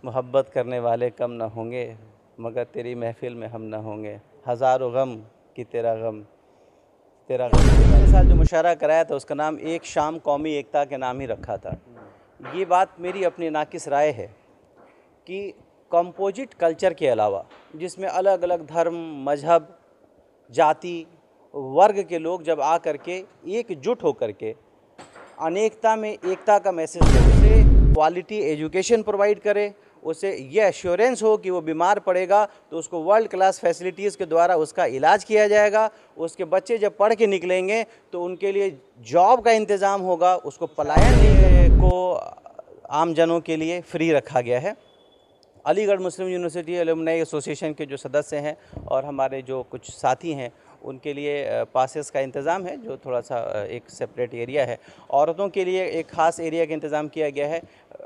मोहब्बत करने वाले कम न होंगे, मगर तेरी महफिल में हम न होंगे। हज़ारों गम कि तेरा गम, तेरा गम। पिछले साल जो मुशायरा कराया था उसका नाम एक शाम कौमी एकता के नाम ही रखा था। ये बात मेरी अपनी नाकिस राय है कि कंपोजिट कल्चर के अलावा, जिसमें अलग अलग धर्म, मजहब, जाति, वर्ग के लोग जब आ कर के एकजुट होकर के अनेकता में एकता का मैसेज दे, उसे क्वालिटी एजुकेशन प्रोवाइड करे, उसे ये एश्योरेंस हो कि वो बीमार पड़ेगा तो उसको वर्ल्ड क्लास फैसिलिटीज़ के द्वारा उसका इलाज किया जाएगा, उसके बच्चे जब पढ़ के निकलेंगे तो उनके लिए जॉब का इंतज़ाम होगा, उसको पलायन को आम जनों के लिए फ्री रखा गया है। अलीगढ़ मुस्लिम यूनिवर्सिटी एलुमनाई एसोसिएशन के जो सदस्य हैं और हमारे जो कुछ साथी हैं उनके लिए पासेस का इंतज़ाम है, जो थोड़ा सा एक सेपरेट एरिया है। औरतों के लिए एक ख़ास एरिया का इंतज़ाम किया गया है,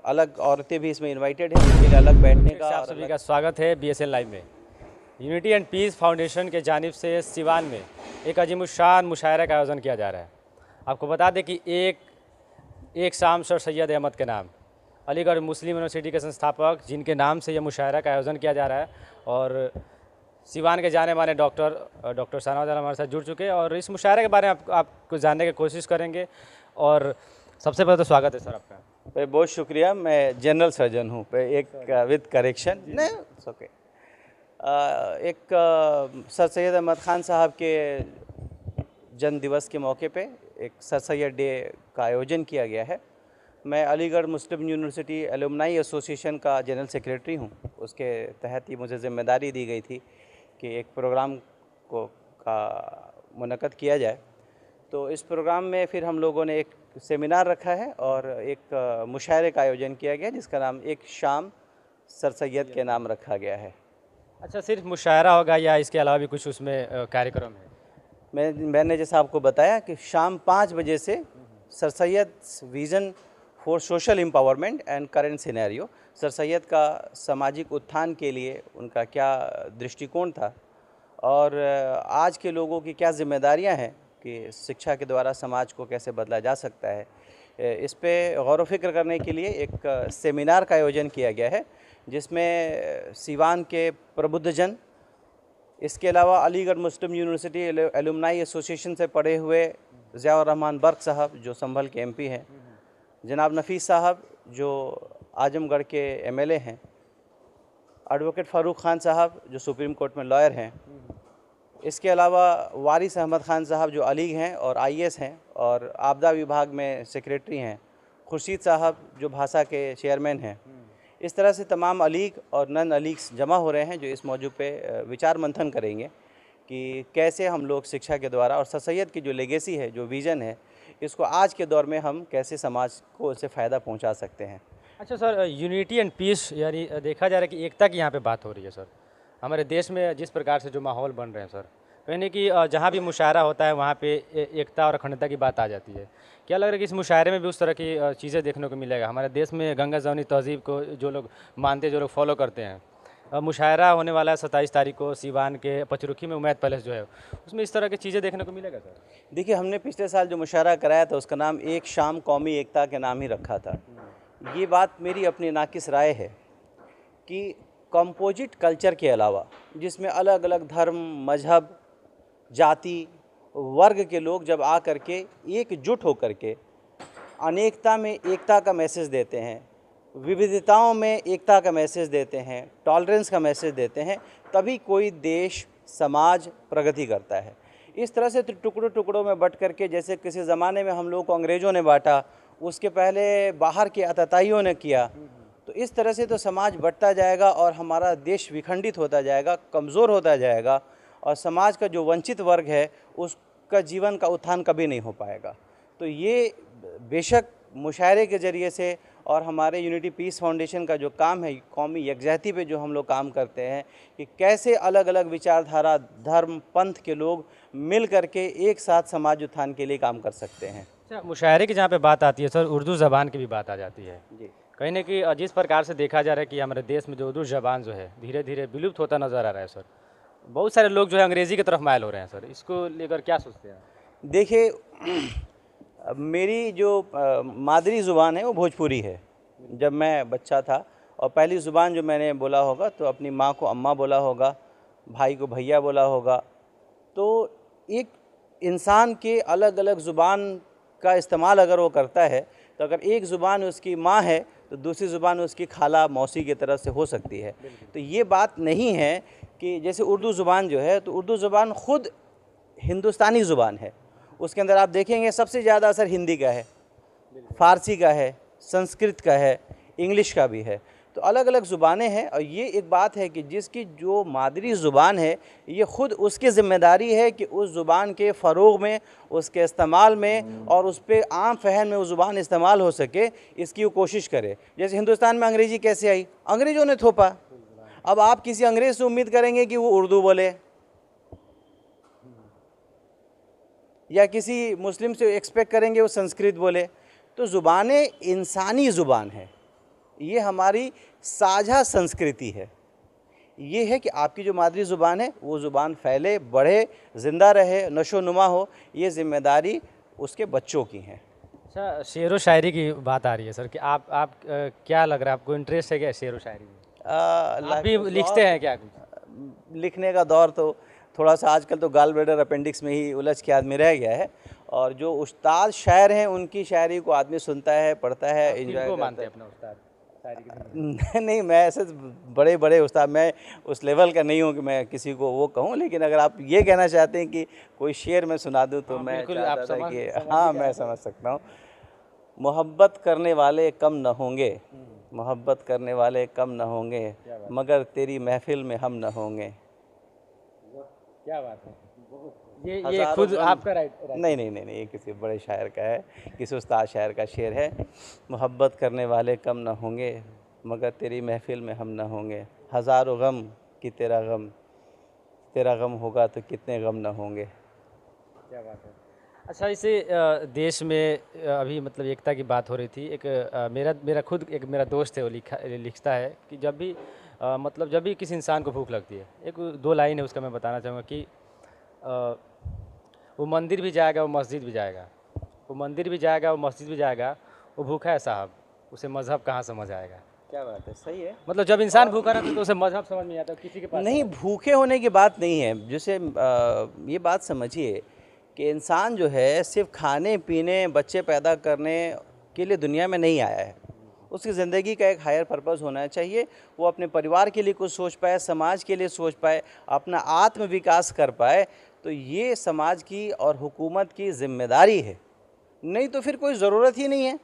अलग औरतें भी इसमें इनवाइटेड हैं, उनके लिए अलग बैठने का। आप सभी का स्वागत है BSN लाइव में। यूनिटी एंड पीस फाउंडेशन के जानिब से सिवान में एक अजीमुशान मुशायरा का आयोजन किया जा रहा है। आपको बता दें कि एक शाम सर सैयद अहमद के नाम, अलीगढ़ मुस्लिम यूनिवर्सिटी के संस्थापक, जिनके नाम से यह मुशायरा का आयोजन किया जा रहा है, और सिवान के जाने माने डॉक्टर शाहनवाज आलम हमारे साथ जुड़ चुके हैं और इस मुशायरे के बारे में आपको जानने की कोशिश करेंगे। और सबसे पहले तो स्वागत है सर आपका। बहुत शुक्रिया। मैं जनरल सर्जन हूँ, एक विद करेक्शन नहीं ओके। एक सर सैयद अहमद ख़ान साहब के जन्म दिवस के मौके पे एक सर सैयद डे का आयोजन किया गया है। मैं अलीगढ़ मुस्लिम यूनिवर्सिटी एलुमनाई एसोसिएशन का जनरल सेक्रेटरी हूँ। उसके तहत ही मुझे ज़िम्मेदारी दी गई थी कि एक प्रोग्राम का मुनक़द किया जाए। तो इस प्रोग्राम में फिर हम लोगों ने एक सेमिनार रखा है और एक मुशायरे का आयोजन किया गया जिसका नाम एक शाम सर सैयद के नाम रखा गया है। अच्छा, सिर्फ मुशायरा होगा या इसके अलावा भी कुछ उसमें कार्यक्रम है? मैंने जैसा आपको बताया कि शाम 5 बजे से sir Syed vision for social empowerment and current scenario, sir Syed का सामाजिक उत्थान के लिए उनका क्या दृष्टिकोण था और आज के लोगों की क्या जिम्मेदारियां हैं कि शिक्षा के द्वारा समाज को कैसे बदला जा सकता है, इस पे गौर व फिक्र करने के लिए एक सेमिनार का आयोजन किया गया है जिसमें सिवान के प्रबुद्धजन, इसके अलावा अलीगढ़ मुस्लिम यूनिवर्सिटी एलुमनाई एसोसिएशन से पढ़े हुए ज़ियाउर रहमान बर्क साहब जो संभल के MP हैं, जनाब नफ़ीस साहब जो आजमगढ़ के MLA हैं, एडवोकेट फ़ारूक ख़ान साहब जो सुप्रीम कोर्ट में लॉयर हैं, इसके अलावा वारिस अहमद ख़ान साहब जो अली हैं और IAS हैं और आपदा विभाग में सेक्रेटरी हैं, खुर्शीद साहब जो भाषा के चेयरमैन हैं। इस तरह से तमाम अलीग और नन अलीग्स जमा हो रहे हैं जो इस मौजू पे विचार मंथन करेंगे कि कैसे हम लोग शिक्षा के द्वारा और सर सैयद की जो लेगेसी है, जो विज़न है, इसको आज के दौर में हम कैसे समाज को उससे फ़ायदा पहुंचा सकते हैं। अच्छा सर, यूनिटी एंड पीस यानी देखा जा रहा है कि एकता की यहाँ पे बात हो रही है सर। हमारे देश में जिस प्रकार से जो माहौल बन रहे हैं सर, कहने कि जहाँ भी मुशायरा होता है वहाँ पे एकता और अखंडता की बात आ जाती है। क्या लग रहा है कि इस मुशायरे में भी उस तरह की चीज़ें देखने को मिलेगा? हमारे देश में गंगा जमुनी तहज़ीब को जो लोग मानते हैं, जो लोग फॉलो करते हैं, मुशायरा होने वाला है 27 तारीख को सिवान के पचरुखी में उमैद पैलेस जो है, उसमें इस तरह की चीज़ें देखने को मिलेगा सर? देखिए, हमने पिछले साल जो मुशायरा कराया था उसका नाम एक शाम कौमी एकता के नाम ही रखा था। ये बात मेरी अपनी नाकिस राय है कि कंपोजिट कल्चर के अलावा, जिसमें अलग अलग धर्म, मजहब, जाति, वर्ग के लोग जब आ कर के एकजुट होकर के अनेकता में एकता का मैसेज देते हैं, विविधताओं में एकता का मैसेज देते हैं, टॉलरेंस का मैसेज देते हैं, तभी कोई देश, समाज प्रगति करता है। इस तरह से टुकड़ों टुकड़ों में बट करके, जैसे किसी ज़माने में हम लोग को अंग्रेज़ों ने बांटा, उसके पहले बाहर के आतताइयों ने किया, तो इस तरह से तो समाज बढ़ता जाएगा और हमारा देश विखंडित होता जाएगा, कमज़ोर होता जाएगा और समाज का जो वंचित वर्ग है उसका जीवन का उत्थान कभी नहीं हो पाएगा। तो ये बेशक मुशायरे के ज़रिए से और हमारे यूनिटी पीस फाउंडेशन का जो काम है, कौमी यकजहती पे जो हम लोग काम करते हैं कि कैसे अलग अलग विचारधारा, धर्म, पंथ के लोग मिल करके एक साथ समाज उत्थान के लिए काम कर सकते हैं। अच्छा, मुशायरे की जहाँ पे बात आती है सर, उर्दू ज़बान की भी बात आ जाती है जी। कहीं ना कि जिस प्रकार से देखा जा रहा है कि हमारे देश में जो उर्दू ज़बान जो है धीरे धीरे विलुप्त होता नज़र आ रहा है सर, बहुत सारे लोग जो है अंग्रेज़ी की तरफ मायल हो रहे हैं सर, इसको लेकर क्या सोचते हैं? देखिए, मेरी जो मादरी ज़ुबान है वो भोजपुरी है। जब मैं बच्चा था और पहली ज़ुबान जो मैंने बोला होगा तो अपनी माँ को अम्मा बोला होगा, भाई को भैया बोला होगा। तो एक इंसान के अलग अलग ज़ुबान का इस्तेमाल अगर वो करता है तो अगर एक ज़ुबान उसकी माँ है तो दूसरी ज़ुबान उसकी खाला मौसी की तरफ से हो सकती है। तो ये बात नहीं है कि जैसे उर्दू ज़ुबान जो है, तो उर्दू ज़ुबान ख़ुद हिंदुस्तानी ज़ुबान है, उसके अंदर आप देखेंगे सबसे ज़्यादा असर हिंदी का है, फ़ारसी का है, संस्कृत का है, इंग्लिश का भी है। तो अलग अलग ज़ुबानें हैं और ये एक बात है कि जिसकी जो मादरी ज़ुबान है ये ख़ुद उसकी ज़िम्मेदारी है कि उस ज़ुबान के फ़रोग़ में, उसके इस्तेमाल में और उस पर आम फहम में वो ज़ुबान इस्तेमाल हो सके, इसकी वो कोशिश करे। जैसे हिंदुस्तान में अंग्रेज़ी कैसे आई? अंग्रेज़ों ने थोपा। अब आप किसी अंग्रेज़ से उम्मीद करेंगे कि वो उर्दू बोले, या किसी मुस्लिम से एक्सपेक्ट करेंगे वो संस्कृत बोले। तो ज़ुबानें इंसानी ज़ुबान है, ये हमारी साझा संस्कृति है। ये है कि आपकी जो मादरी ज़ुबान है वो ज़ुबान फैले, बढ़े, ज़िंदा रहे, नशो नुमा हो, ये ज़िम्मेदारी उसके बच्चों की है। अच्छा, शेर व शायरी की बात आ रही है सर कि आप क्या लग रहा है, आपको इंटरेस्ट है क्या शेर व शायरी में? आप भी लिखते हैं क्या कुछ? लिखने का दौर तो थोड़ा सा आजकल तो गाल ब्लैडर अपेंडिक्स में ही उलझ के आदमी रह गया है, और जो उस्ताद शायर हैं उनकी शायरी को आदमी सुनता है, पढ़ता है, एंजॉय करता मानते है। हैं अपना उस्ताद शायरी के? नहीं, मैं ऐसे बड़े बड़े उस्ताद, मैं उस लेवल का नहीं हूँ कि मैं किसी को वो कहूँ, लेकिन अगर आप ये कहना चाहते हैं कि कोई शेर मैं सुना दूँ तो मैं चाहता था कि हाँ, मैं समझ सकता हूँ। मोहब्बत करने वाले कम न होंगे, मोहब्बत करने वाले कम न होंगे, मगर तेरी महफिल में हम न होंगे। क्या बात है, ये खुद आपका राइट? नहीं नहीं नहीं नहीं, ये किसी बड़े शायर का है, किसी उस्ताद शायर का शेर है। मोहब्बत करने वाले कम न होंगे, मगर तेरी महफिल में हम न होंगे। हज़ारों गम कि तेरा गम होगा तो कितने गम न होंगे। क्या बात है। अच्छा, इसे देश में अभी मतलब एकता की बात हो रही थी। एक मेरा खुद एक मेरा दोस्त है, वो लिखता है कि जब भी मतलब जब भी किसी इंसान को भूख लगती है, एक 2 लाइन है उसका मैं बताना चाहूँगा कि वो मंदिर भी जाएगा, वो मस्जिद भी जाएगा, वो मंदिर भी जाएगा, वो मस्जिद भी जाएगा, वो भूखा है साहब, उसे मज़हब कहाँ समझ आएगा। क्या बात है, सही है। मतलब जब इंसान भूखा रहता है तो उसे मज़हब समझ नहीं आता, किसी के पास नहीं, भूखे होने की बात नहीं है। जैसे ये बात समझिए कि इंसान जो है सिर्फ खाने पीने, बच्चे पैदा करने के लिए दुनिया में नहीं आया है। उसकी ज़िंदगी का एक हायर पर्पस होना चाहिए। वो अपने परिवार के लिए कुछ सोच पाए, समाज के लिए सोच पाए, अपना आत्म विकास कर पाए। तो ये समाज की और हुकूमत की ज़िम्मेदारी है, नहीं तो फिर कोई ज़रूरत ही नहीं है।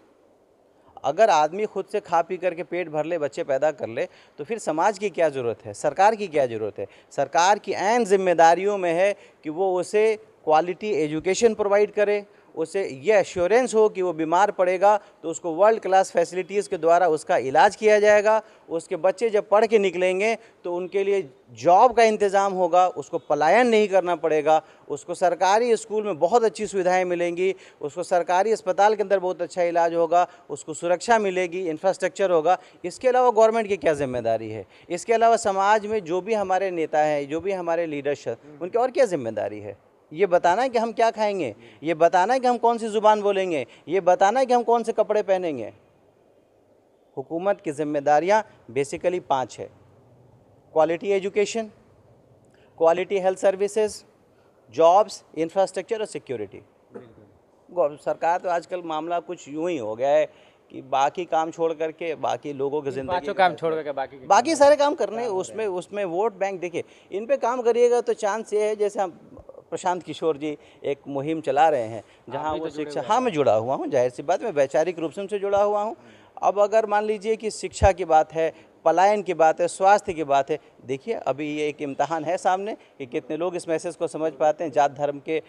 अगर आदमी खुद से खा पी करके पेट भर ले, बच्चे पैदा कर ले, तो फिर समाज की क्या ज़रूरत है, सरकार की क्या ज़रूरत है? सरकार की ऐन ज़िम्मेदारियों में है कि वो उसे क्वालिटी एजुकेशन प्रोवाइड करे, उसे ये एश्योरेंस हो कि वो बीमार पड़ेगा तो उसको वर्ल्ड क्लास फैसिलिटीज़ के द्वारा उसका इलाज किया जाएगा। उसके बच्चे जब पढ़ के निकलेंगे तो उनके लिए जॉब का इंतज़ाम होगा, उसको पलायन नहीं करना पड़ेगा, उसको सरकारी स्कूल में बहुत अच्छी सुविधाएं मिलेंगी, उसको सरकारी अस्पताल के अंदर बहुत अच्छा इलाज होगा, उसको सुरक्षा मिलेगी, इंफ्रास्ट्रक्चर होगा। इसके अलावा गवर्नमेंट की क्या जिम्मेदारी है? इसके अलावा समाज में जो भी हमारे नेता हैं, जो भी हमारे लीडर्स, उनकी और क्या जिम्मेदारी है? ये बताना है कि हम क्या खाएंगे, ये बताना है कि हम कौन सी ज़ुबान बोलेंगे, ये बताना है कि हम कौन से कपड़े पहनेंगे। हुकूमत की जिम्मेदारियां बेसिकली 5 है: quality education, quality health services, jobs, infrastructure और सिक्योरिटी। सरकार तो आजकल मामला कुछ यूं ही हो गया है कि बाकी काम छोड़ करके बाकी लोगों की ज़िंदगी, 5 काम छोड़ करके बाकी सारे काम करने, उसमें वोट बैंक। देखिए, इन पे काम करिएगा तो चांस ये है, जैसे हम प्रशांत किशोर जी एक मुहिम चला रहे हैं जहां वो शिक्षा, हाँ मैं जुड़ा हुआ हूं, जाहिर सी बात, मैं वैचारिक रूप से उनसे जुड़ा हुआ हूं। अब अगर मान लीजिए कि शिक्षा की बात है, पलायन की बात है, स्वास्थ्य की बात है, देखिए अभी ये एक इम्तहान है सामने कि कितने लोग इस मैसेज को समझ पाते हैं। जात धर्म के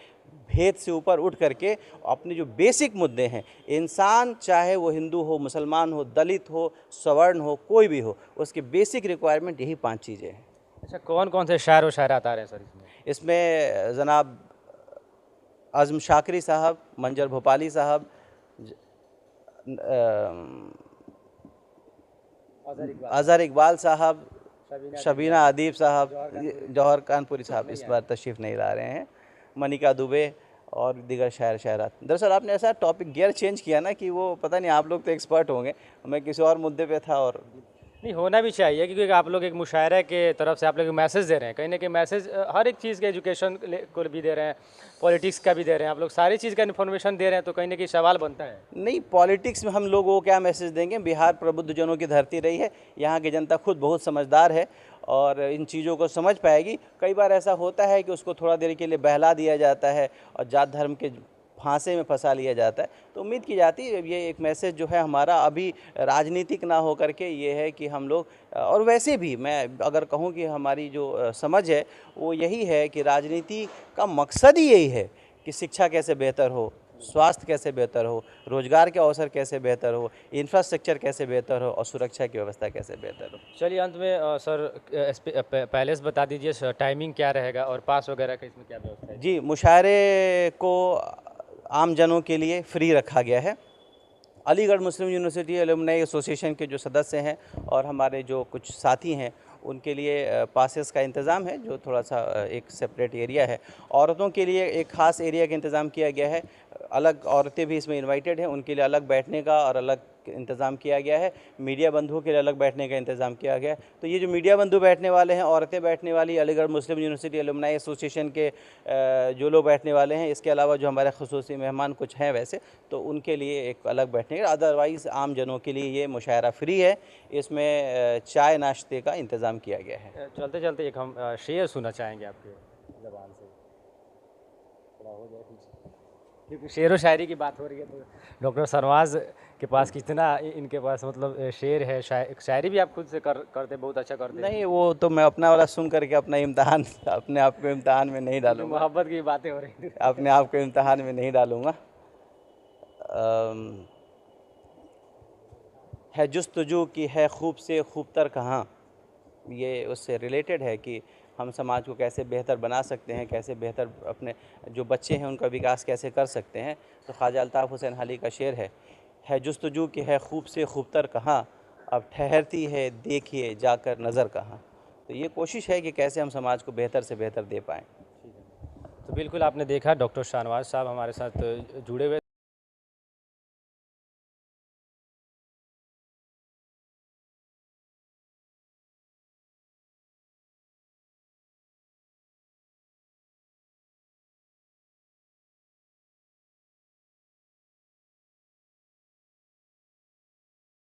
भेद से ऊपर उठ करके अपने जो बेसिक मुद्दे हैं, इंसान चाहे वो हिंदू हो, मुसलमान हो, दलित हो, सवर्ण हो, कोई भी हो, उसकी बेसिक रिक्वायरमेंट यही 5 चीज़ें हैं। अच्छा, कौन कौन से शायर और शायरात आ रहे हैं सर इसमें जनाब आज़म शाकरी साहब, मंजर भोपाली साहब, अज़हर इकबाल साहब, शबीना अदीब साहब, जौहर कानपुरी साहब इस बार तशरीफ़ नहीं ला रहे हैं, मनिका दुबे और दीगर शायर शायरात। दरअसल आपने ऐसा टॉपिक गियर चेंज किया ना कि वो पता नहीं, आप लोग तो एक्सपर्ट होंगे, मैं किसी और मुद्दे पे था और नहीं, होना भी चाहिए, क्योंकि आप लोग एक मुशायरे के तरफ से आप लोग एक मैसेज दे रहे हैं, कहीं ना कहीं मैसेज हर एक चीज़ के एजुकेशन को भी दे रहे हैं, पॉलिटिक्स का भी दे रहे हैं, आप लोग सारी चीज़ का इन्फॉर्मेशन दे रहे हैं, तो कहीं ना कहीं सवाल बनता है। नहीं, पॉलिटिक्स में हम लोग वो क्या मैसेज देंगे। बिहार प्रबुद्ध जनों की धरती रही है, यहाँ की जनता खुद बहुत समझदार है और इन चीज़ों को समझ पाएगी। कई बार ऐसा होता है कि उसको थोड़ा देर के लिए बहला दिया जाता है और जात धर्म के फांसे में फंसा लिया जाता है। तो उम्मीद की जाती है ये एक मैसेज जो है हमारा अभी राजनीतिक ना हो करके ये है कि हम लोग, और वैसे भी मैं अगर कहूँ कि हमारी जो समझ है वो यही है कि राजनीति का मकसद ही यही है कि शिक्षा कैसे बेहतर हो, स्वास्थ्य कैसे बेहतर हो, रोजगार के अवसर कैसे बेहतर हो, इंफ्रास्ट्रक्चर कैसे बेहतर हो और सुरक्षा की व्यवस्था कैसे बेहतर हो। चलिए, अंत में सर पहले से बता दीजिए टाइमिंग क्या रहेगा और पास वगैरह का इसमें क्या व्यवस्था है? जी, मुशायरे को आम जनों के लिए फ्री रखा गया है। अलीगढ़ मुस्लिम यूनिवर्सिटी एलुमनाई एसोसिएशन के जो सदस्य हैं और हमारे जो कुछ साथी हैं उनके लिए पासेस का इंतज़ाम है, जो थोड़ा सा एक सेपरेट एरिया है। औरतों के लिए एक ख़ास एरिया का इंतज़ाम किया गया है, अलग औरतें भी इसमें इनवाइटेड हैं, उनके लिए अलग बैठने का और अलग इंतज़ाम किया गया है। मीडिया बंधुओं के लिए अलग बैठने का इंतज़ाम किया गया है। तो ये जो मीडिया बंधु बैठने वाले हैं, औरतें बैठने वाली, अलीगढ़ मुस्लिम यूनिवर्सिटी एलुमनाई एसोसिएशन के जो लोग बैठने वाले हैं, इसके अलावा जो हमारे खुसूसी मेहमान कुछ हैं वैसे, तो उनके लिए एक अलग बैठने का। अदरवाइज़ आम जनों के लिए ये मुशायरा फ्री है। इसमें चाय नाश्ते का इंतज़ाम किया गया है। चलते चलते एक हम शेर सुनना चाहेंगे आपके ज़बान से, थोड़ा हो जाए कुछ, क्योंकि शेर व शायरी की बात हो रही है तो डॉक्टर शहनवाज के पास कितना इनके पास मतलब शेर है, शायरी भी आप खुद से करते, बहुत अच्छा करते। नहीं, वो तो मैं अपना वाला सुन करके अपना इम्तहान अपने आप को इम्तहान में नहीं डालूंगा। मोहब्बत की बातें हो रही थी, अपने आप को इम्तहान में नहीं डालूंगा। है जुस्तजू की है खूब से खूबतर कहाँ, ये उससे रिलेटेड है कि हम समाज को कैसे बेहतर बना सकते हैं, कैसे बेहतर अपने जो बच्चे हैं उनका विकास कैसे कर सकते हैं। तो ख्वाजा अल्ताफ़ हुसैन हाली का शेर है जुस्तजू की है खूब से खूबतर कहाँ, अब ठहरती है देखिए जाकर नज़र कहाँ। तो ये कोशिश है कि कैसे हम समाज को बेहतर से बेहतर दे पाएँ। तो बिल्कुल आपने देखा डॉक्टर शहनवाज साहब हमारे साथ जुड़े हुए